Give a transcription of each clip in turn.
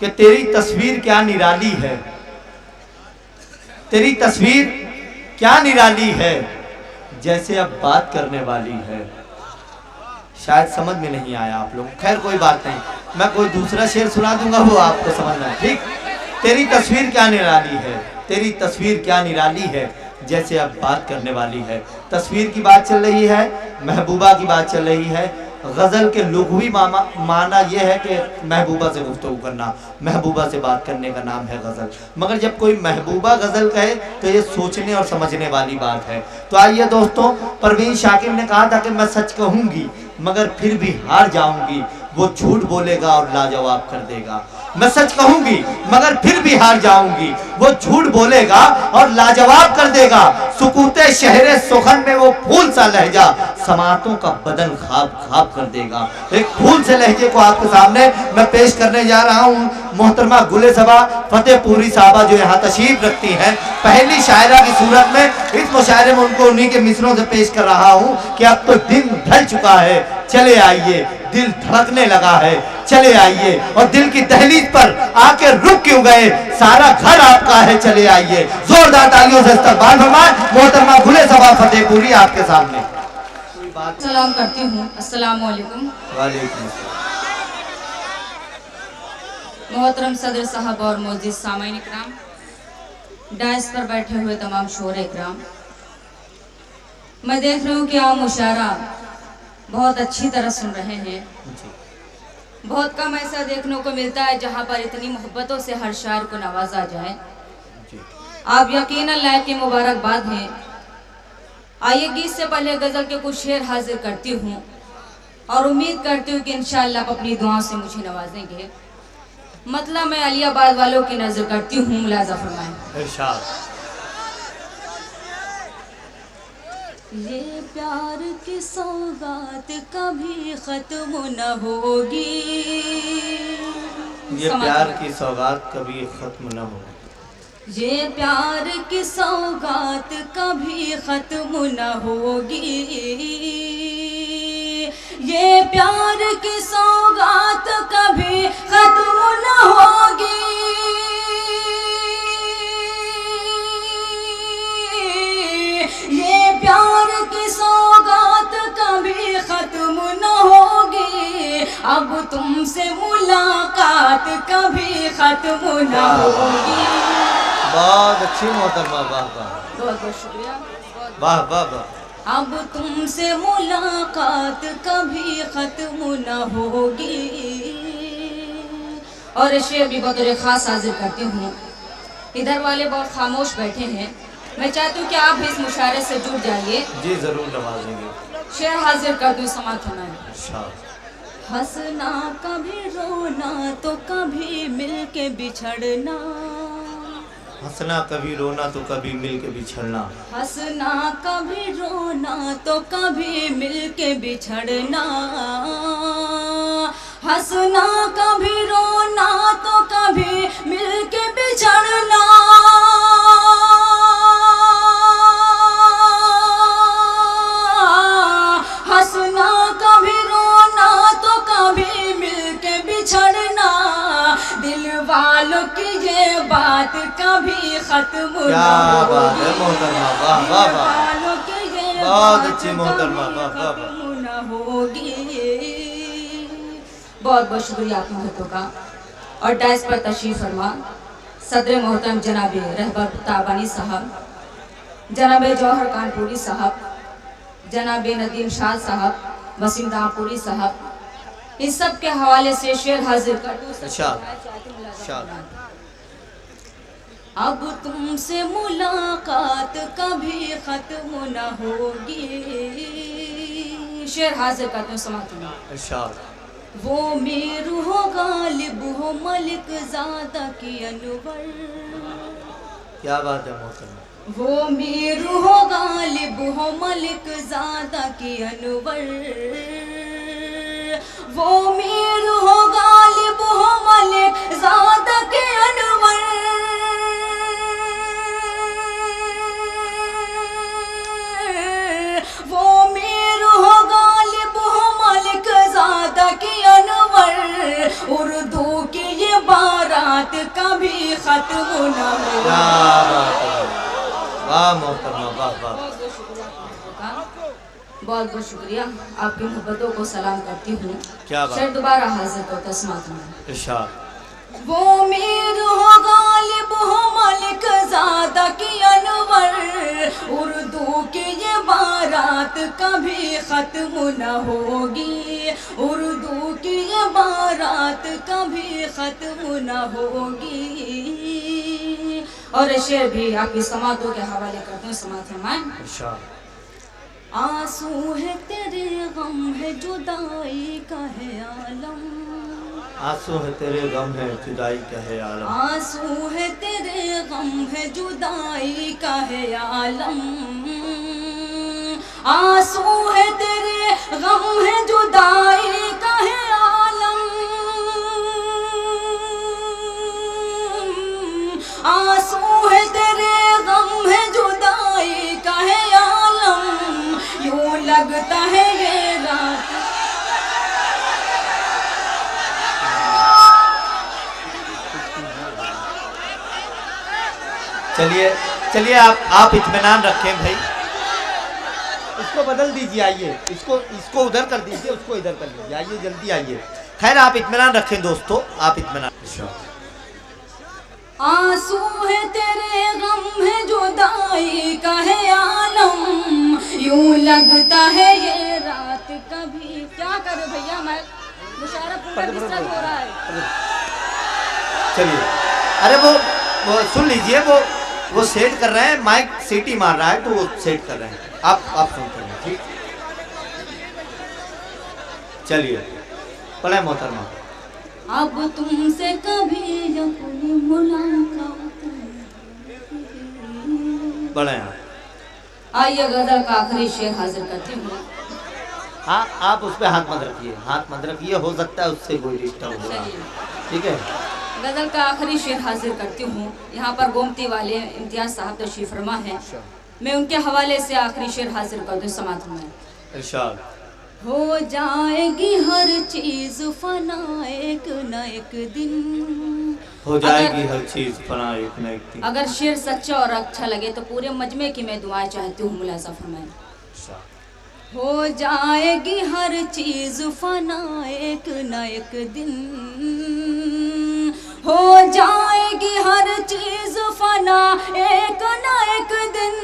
कि तेरी तस्वीर क्या निराली है, तेरी तस्वीर क्या निराली है, जैसे अब बात करने वाली है। शायद समझ में नहीं आया आप लोग, खैर कोई बात नहीं, मैं कोई दूसरा शेर सुना दूंगा, वो आपको समझना है, ठीक। तेरी तस्वीर क्या निराली है, तेरी तस्वीर क्या निराली है, जैसे अब बात करने वाली है। तस्वीर की बात चल रही है, महबूबा की बात चल रही है। गज़ल के लुग़वी माना यह है कि महबूबा से गुफ्तगू करना, महबूबा से बात करने का नाम है गज़ल। मगर जब कोई महबूबा गज़ल कहे तो ये सोचने और समझने वाली बात है। तो आइए दोस्तों, परवीन शाकिब ने कहा था कि मैं सच कहूँगी मगर फिर भी हार जाऊँगी, वो झूठ बोलेगा और लाजवाब कर देगा। मैं सच कहूँगी मगर फिर भी हार जाऊँगी, वो झूठ बोलेगा और लाजवाब कर देगा। सुकूते शहरे सुखन में वो फूल सा लहजा, समातों का बदन ख्वाब ख्वाब कर देगा। एक फूल से लहजे को आपके सामने मैं पेश करने जा रहा हूँ। मोहतरमा गुले सबा फतेहपुरी साहबा जो यहाँ तशरीफ रखती हैं, पहली शायरा की सूरत में इस मुशायरे में उनको उन्हीं के मिसरों से पेश कर रहा हूँ कि अब तो दिन ढल चुका है, चले आइए, दिल धड़कने लगा है, चले आइए। और दिल की दहलीज पर आके रुक क्यों गए, सारा घर आपका है, चले आइए। जोरदार तालियों से इस्तकबाल फरमाएं मोहतरमा गुले सबा फतेहपुरी आपके सामने। सलाम करती हूँ, अस्सलाम वालेकुम। वालेकुम। मोहतरम सदर साहब और मौजूद सामाईन इकराम, डाइस पर बैठे हुए तमाम शोरे इकराम, मैं देख रही हूँ कि आप मुशायरा बहुत अच्छी तरह सुन रहे हैं। बहुत कम ऐसा देखने को मिलता है जहाँ पर इतनी मोहब्बतों से हर शायर को नवाजा जाए। आप यकीनन लायक की मुबारकबाद हैं। आइए गीत से पहले गज़ल के कुछ शेर हाजिर करती हूँ और उम्मीद करती हूँ कि इंशाअल्लाह आप अपनी दुआओं से मुझे नवाजेंगे। मतलब मैं अलियाबाद वालों की नजर करती हूँ, मुलाजा फरमाएं। इरशाद। ये प्यार की सौगात कभी खत्म न होगी, ये प्यार की सौगात कभी खत्म न होगी, ये प्यार की सौगात कभी खत्म न होगी, ये प्यार की सौगात कभी खत्म न होगी, ये प्यार की सौगात कभी खत्म न होगी, अब तुमसे मुलाकात कभी खत्म न होगी। बहुत अच्छी मोहतरमा, वाह वाह, बहुत बहुत शुक्रिया, वाह वाह वाह। अब तुमसे मुलाकात कभी खत्म न होगी। और शेर भी बतौर खास हाजिर करती हूँ। इधर वाले बहुत खामोश बैठे हैं, मैं चाहती हूँ कि आप भी इस मुशायरे से जुड़ जाइए। जी जरूर नवाजेंगे। शेर हाजिर कर दूँ, समात होना है। अच्छा। हंसना कभी रोना तो कभी मिल के बिछड़ना, हंसना कभी रोना तो कभी मिल के बिछड़ना, हंसना कभी रोना तो कभी मिल के बिछड़ना, हंसना कभी रोना तो कभी मिल के बिछड़ना, हंसना कभी रोना तो कभी मिल के बिछड़ना, दिल वालों की ये बात कभी खत्म क्या बात है मोहतरमा, वाह वाह वाह, बहुत अच्छी मोहतरमा, वाह वाह वाह। न होगी। बहुत बहुत शुक्रिया आप महतों का। और डाइस पर तशरीफ फरमा सदर मोहतरम जनाब रहबर ताबानी साहब, जनाब जौहर कानपुरी साहब, जनाब नदीम शाह साहब, वसीम दामपुरी साहब, इस सब के हवाले से शेर हाजिर कर दूं। अच्छा। अब तुमसे मुलाकात कभी खत्म न होगी। शेर हाजिर करते हैं, समाप्त। अच्छा। वो मीर हो गालिब हो मलिक ज़ादा की अनवर, क्या बात है मोहतरमा, वो मीर हो गालिब हो मलिक ज़ादा की अनवर, वो मीर हो गालिब हो मलिक ज़ादा के अनवर, वो मीर हो गालिब हो मलिक ज़ादा की अनवर, उर्दू की ये 12 रात कभी खत्म न हो। क्या बात है, वाह मोहतरमा, वाह वाह। बहुत बहुत शुक्रिया, आपकी मोहब्बतों को सलाम करती हूँ। क्या बात। शेर दोबारा हाजिर करता समात में। इरशाद। वो मीर हो गालिब हो मलिक ज़ादा की अनवर, उर्दू की ये बारात कभी ख़त्म न होगी, उर्दू की ये बारात कभी ख़त्म न होगी। और शेर भी आपकी समातों के हवाले करते हैं, समात फरमाएं। इरशाद। आंसू है तेरे गम है जुदाई का है आलम, आंसू है तेरे गम है जुदाई का है आलम, आंसू है तेरे गम है जुदाई का है आलम, आंसू है तेरे गम है जुदाई का है आलम, आंसू है तेरे गम है जुदाई का है आलम, यूं लगता है ये रात। चलिए चलिए, आप इत्मीनान रखें भाई, इसको बदल दीजिए, आइए इसको उधर कर दीजिए, उसको इधर कर लीजिए, आइए जल्दी आइए। खैर आप इत्मीनान रखें दोस्तों, आप इत्मीनान। आंसू है तेरे गम है जुदाई का है आलम, यूं लगता है ये रात कभी। क्या करे भैया, मैं मुशायरा पूरा डिस्टर्ब हो रहा है। चलिए, अरे वो सुन लीजिए, वो सेट कर रहे हैं, माइक सीटी मार रहा है तो वो सेट कर रहे हैं, आप सुनते हैं, ठीक। चलिए पढ़े मोहतरमा। अब तुमसे कभी अपनी मुलाकात। पढ़े आप। आइए गजल का आखिरी शेर हाजिर करती हूँ। हाँ, आप उस पर हाथ मत रखिए, हाथ मत रखिए, हो सकता है उससे कोई डिस्टर्ब हो रहा है, ठीक है। गजल का आखिरी शेर हाजिर करती हूँ। यहाँ पर गोमती वाले इम्तियाज साहब तशरीफ फरमा है, मैं उनके हवाले से आखिरी शेर हाजिर कर दूँ समात में। इरशाद। हो जाएगी हर चीज फना एक न एक दिन, हो जाएगी हर चीज फना एक न एक दिन। अगर शेर सच्चा और अच्छा लगे तो पूरे मजमे की मैं दुआएं चाहती हूँ, मुलाजा फरमाएं। हो जाएगी हर चीज फना एक न एक दिन, हो जाएगी हर चीज फना एक न एक दिन,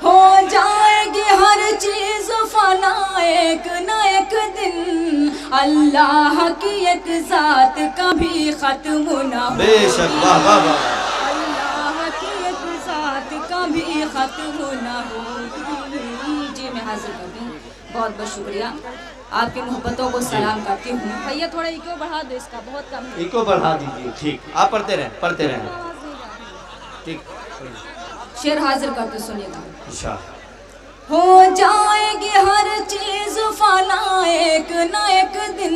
हो जाएगी हर चीज फना एक न एक दिन, अल्लाह की एक जात कभी खत्म ना हो। बेशक, वाह वाह वाह। अल्लाह की एक जात कभी खत्म ना होगी। जी मैं हाजिर करती हूँ, बहुत बहुत शुक्रिया, आपकी मोहब्बतों को सलाम करती हूँ। भैया थोड़ा इको बढ़ा दो, इसका बहुत कम है। इको बढ़ा दीजिए, ठीक। आप पढ़ते रहें, ठीक। शेर हाजिर करते सुनिएगा। अच्छा। हो जाएगी हर चीज फना एक न एक दिन,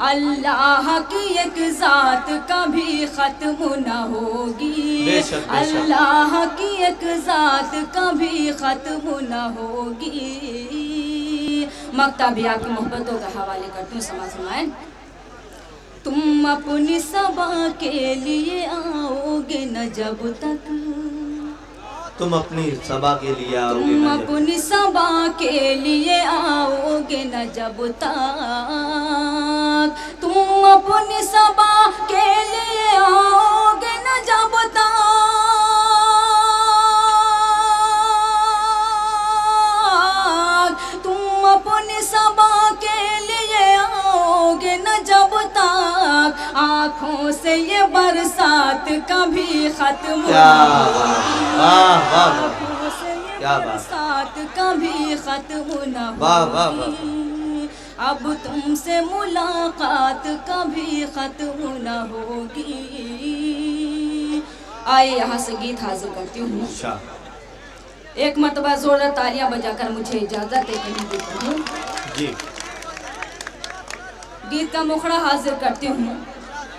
अल्लाह की एक जात कभी खत्म न होगी, बेशक, बेशक। अल्लाह की एक जात कभी खत्म न होगी। मक्ता भी आपकी मोहब्बतों के हवाले करती हूँ, समाज फरमाएं। तुम अपनी सबा के लिए आओगे न जब तक, तुम अपनी सबा के लिए आओगे तुम न जब, अपनी सबा के लिए आओगे न जब तक, तुम अपनी सबा के लिए आओगे न जब तक, तुम अपनी सबा के लिए आओगे न जब तक, आँखों से ये बरसात कभी खत्म क्या ना बात, होगी। वाह वाह वाह, आँखों से ये क्या बात। बरसात कभी खत्म न वाह वाह वाह। होगी, अब तुमसे मुलाकात कभी खत्म न होगी। आइए यहाँ से गीत हाजिर करती हूँ। अच्छा। एक मरतबा जोरदार तालियां बजाकर मुझे इजाजत है कि मैं गीत पढ़ूं। जी। गीत का मुखड़ा हाजिर करती हूँ।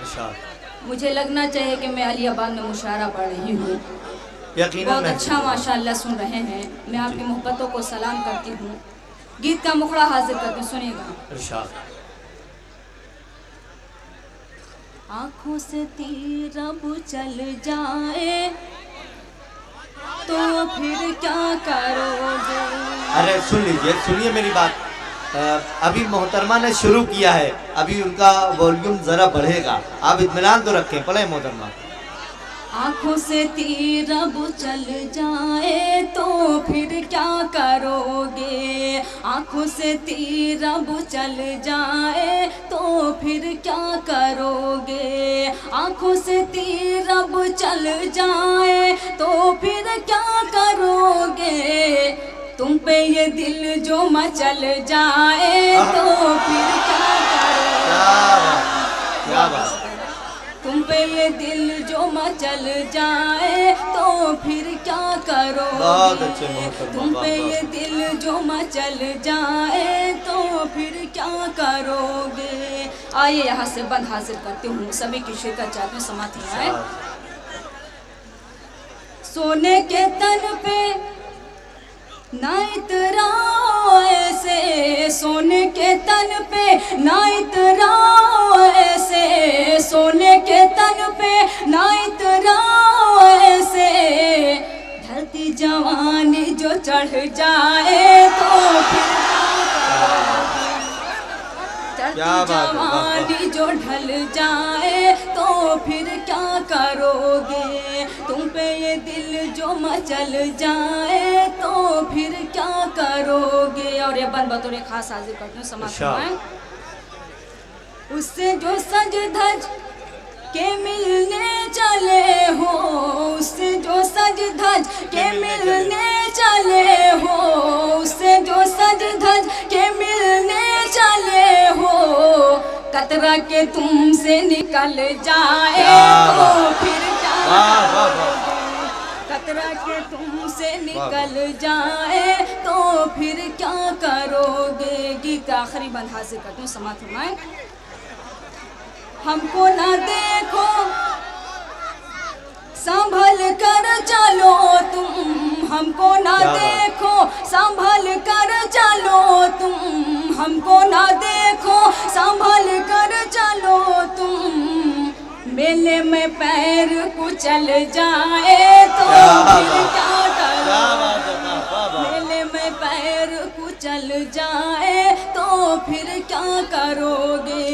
अच्छा। मुझे लगना चाहिए कि मैं अलियाबाद में मुशायरा पढ़ रही हूँ। यकीनन बहुत मैं अच्छा माशाल्लाह सुन रहे हैं। मैं आपकी मोहब्बतों को सलाम करती हूँ। गीत का मुखड़ा हाजिर करती हूँ, सुनिएगा। इरशाद। आंखों से तीर अब चल जाए तो फिर क्या करोगे। अरे सुन लीजिए, सुनिए मेरी बात। अभी मोहतरमा ने शुरू किया है, अभी उनका वॉल्यूम जरा बढ़ेगा, आप इत्मीनान तो रखें। पढ़े मोहतरमा। आंखों से तीर अब चल जाए तो फिर क्या करोगे। आंखों से तीर अब चल जाए तो फिर क्या करोगे। आंखों से तीर अब चल जाए तो फिर क्या करोगे। तुम पे ये दिल जो मचल जाए तो फिर क्या करोगे। क्या बात। तुम पे ये दिल जो मचल जाए तो फिर क्या करोगे। बहुत अच्छे मोहतरमा। तुम पे ये दिल जो मचल जाए तो फिर क्या करोगे। आइए यहाँ से बंद हाजिर करती हूँ, सभी की शिरकत चाहती हूँ, समाधि आए। सोने के तन पे ना इतराओ ऐसे, सोने के तन पे ना इतराओ ऐसे, सोने के तन पे ना इतराओ ऐसे। धरती जवानी जो चढ़ जाए तो फिर जवानी जो ढल जाए तो फिर क्या करोगे। तुम पे ये दिल जो मचल जाए तो फिर क्या करोगे। और ये बन बतौर खास हाजिर करती हूँ, समाज उससे जो सज धज के मिलने चले हो, उससे जो सज धज के मिलने चले हो, उससे जो सज धज के मिलने चले हो। कतरा के तुमसे निकल जाए तो फिर क्या करोगे। कतरा के तुमसे निकल जाए तो फिर क्या करोगे। गीत का आखिरी बंद हाजिर करती हूँ, समाप्त फरमाएं। हमको ना देखो संभल कर चलो तुम, हमको ना देखो संभल कर चलो तुम, हमको ना देखो संभल कर चलो तुम। मेले में पैर कुचल जाए तो फिर क्या करोगे। मेले में पैर कुचल जाए तो फिर क्या करोगे।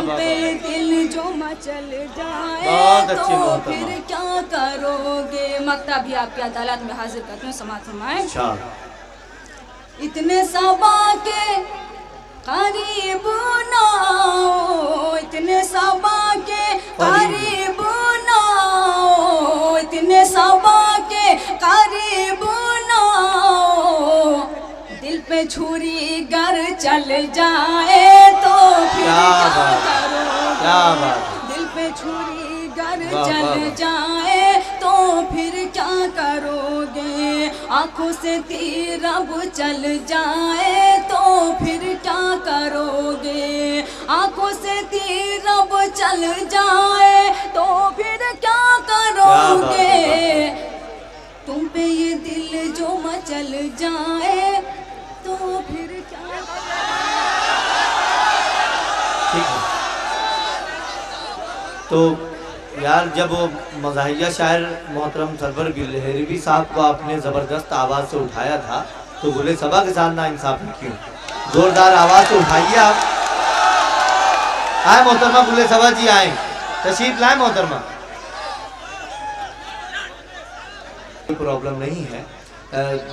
पे दिल जो मचल जाए तो फिर क्या करोगे। मक्ता भी आपकी अदालत में हाजिर करते हैं, समाअत फरमाएं। इतने सबा के करीब ना आओ, इतने सबा के करीब ना आओ, इतने सबा के करीब ना आओ। दिल पे छुरी गर चल जाए तो फिर क्या करोगे। दिल पे छुरी गर चल जाए तो फिर क्या करोगे। आंखों से तीर अब चल जाए तो फिर क्या करोगे। आंखों से तीर अब चल जाए तो फिर क्या करोगे। तुम पे ये दिल जो मचल जाए तो फिर क्या। ठीक है। तो यार, जब वो मज़ाहिया शायर मोहतरम सरवर लहरवी साहब को आपने ज़बरदस्त आवाज़ से उठाया था, तो गुले सबा के साथ ना इंसाफी क्यों। जोरदार आवाज़ से उठाइए आप। आए मोहतरमा गुले सबा जी, आए, तशरीफ लाए मोहतरमा। कोई प्रॉब्लम नहीं है।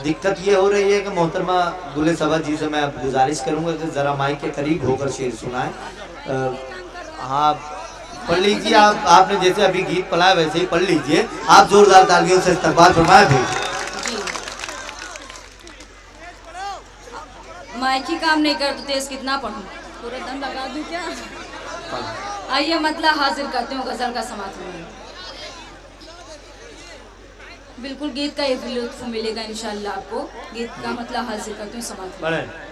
दिक्कत ये हो रही है कि मोहतरमा गुले सबा जी से मैं गुजारिश करूंगा कि ज़रा माइक के करीब होकर शेर सुनाएं। हाँ, पढ़ लीजिए आप। आपने जैसे अभी गीत पढ़ाया वैसे ही पढ़ लीजिए। आप जोरदार तालियों से इस्तकबाल फरमाएं भी। माइक ही काम नहीं कर तो तेज कितना पढ़ूं, पूरा दम लगा दूं क्या। आइए मतलब हाजिर करते हूँ गजल का समापन। बिल्कुल गीत का एक लुत्फ मिलेगा इंशाल्लाह आपको। गीत का मतलब हाजिर करते हूँ समापन।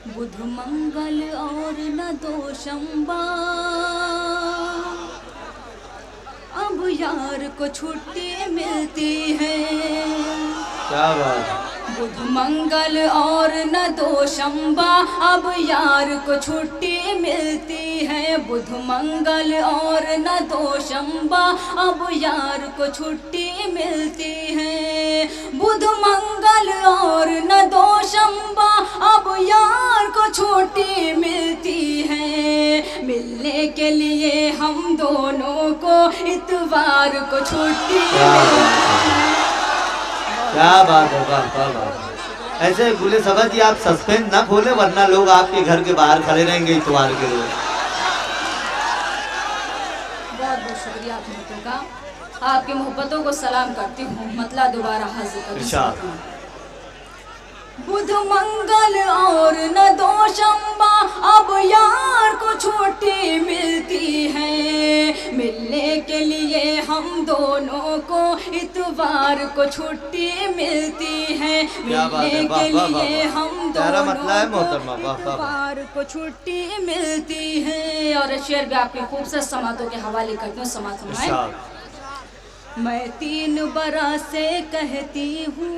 बुध मंगल और न दोषंबा, अब यार को छुट्टी मिलती है। क्या बात। बुध मंगल और न दो शंबा अब यार को छुट्टी मिलती है। बुध मंगल और न दो शंबा अब यार को छुट्टी मिलती है। बुध मंगल और न दो शंबा अब यार को छुट्टी मिलती है। मिलने के लिए हम दोनों को इतवार को छुट्टी मिलती है। क्या बात है, वाह वाह वाह। ऐसे गुले सभा जी आप सस्पेंस ना खोले वरना लोग आपके घर के बाहर खड़े रहेंगे इतवार के रोज। बहुत बहुत शुक्रिया आप लोगों का। आपकी मोहब्बतों को सलाम करती हूँ। मतलब दोबारा हाजिर करती हूँ। बुध मंगल और न दो शंबा अब यार को छुट्टी मिलती है। मिलने के लिए हम दोनों को इतवार को छुट्टी मिलती है। मिलने के लिए हम दोनों को इतवार को छुट्टी मिलती है। और शेर भी आपके खूबसूरत समातों के हवाले करती हूँ। समात सुनाए। मैं 3 बरस से कहती हूँ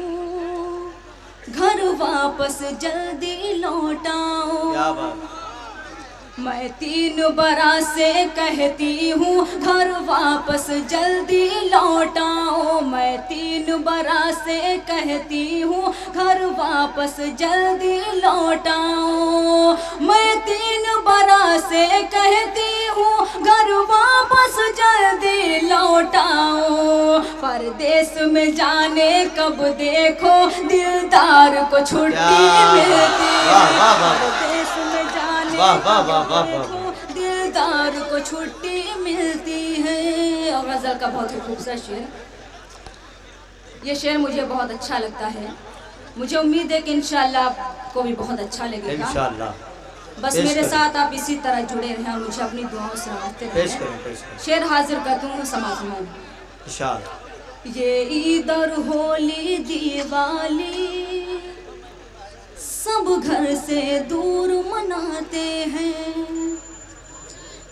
घर वापस जल्दी लौटाओ। मैं 3 बरस से कहती हूँ घर वापस जल्दी लौटाओ। मैं 3 बरस से कहती हूँ घर वापस जल्दी लौटाओ। मैं 3 बरस से कहती हूँ घर वापस जल्दी लौटाओ। परदेश में जाने कब देखो दिलदार को छुट्टी मिलती है। परदेश में जाने दिलदार को छुट्टी मिलती है। और गजल का बहुत ही खूबसूरत शेर। ये शेर मुझे बहुत अच्छा लगता है। मुझे उम्मीद है कि इंशाल्लाह आपको भी बहुत अच्छा लगेगा इंशाल्लाह। बस मेरे साथ आप इसी तरह जुड़े रहें और मुझे अपनी दुआओं से नवाजते रहें। शेर हाजिर करती हूँ समाज में। ये ईद और होली दिवाली सब घर से दूर मनाते हैं।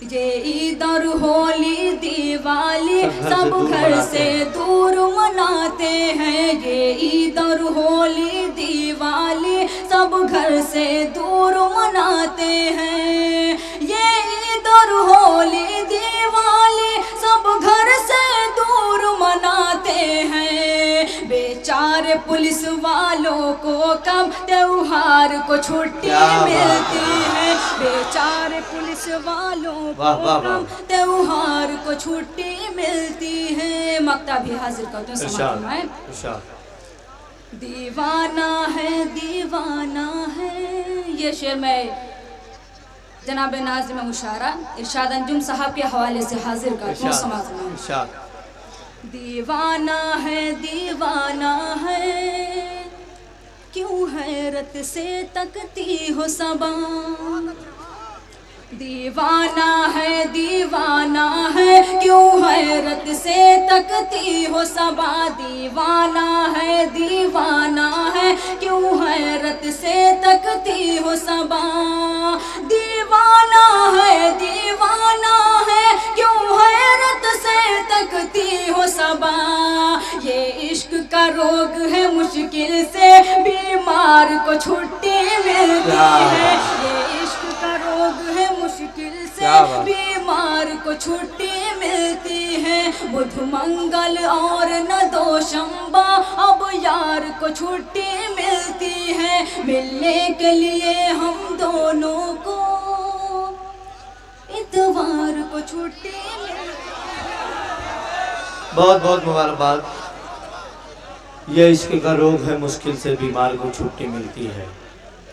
ये ईद और होली दिवाली सब घर से दूर मनाते हैं। ये ईद और होली दिवाली सब घर से दूर मनाते हैं। ये ईद और होली दिवाली सब घर से दूर मनाते हैं। बेचारे पुलिस वालों को कब त्योहार को छुट्टी मिलती है। बेचारे पुलिस वालों को कब त्योहार को छुट्टी मिलती है। मक्ता भी हाजिर करते हैं समाज में। दीवाना है। ये शेर मैं जनाब नाज़िम मुशारा इरशाद अंजुम साहब के हवाले से हाजिर करती हूँ समाज में। दीवाना है क्यों हैरत से तकती हो सबा। दीवाना है क्यों हैरत से तकती हो सबा। दीवाना है क्यों हैरत से तकती हो सबा। दीवाना है क्यों हैरत से तकती हो सबा। ये इश्क का रोग है मुश्किल से बीमार को छुट्टी मिलती है। ये इश्क का रोग है मुश्किल से बीमार को छुट्टी मिलती है। बुध मंगल और न दो शंबा अब यार को छुट्टी मिलती है। मिलने के लिए हम दोनों को इतवार को छुट्टी मिलती है। बहुत बहुत मुबारकबाद। ये इश्क का रोग है मुश्किल से बीमार को छुट्टी मिलती है।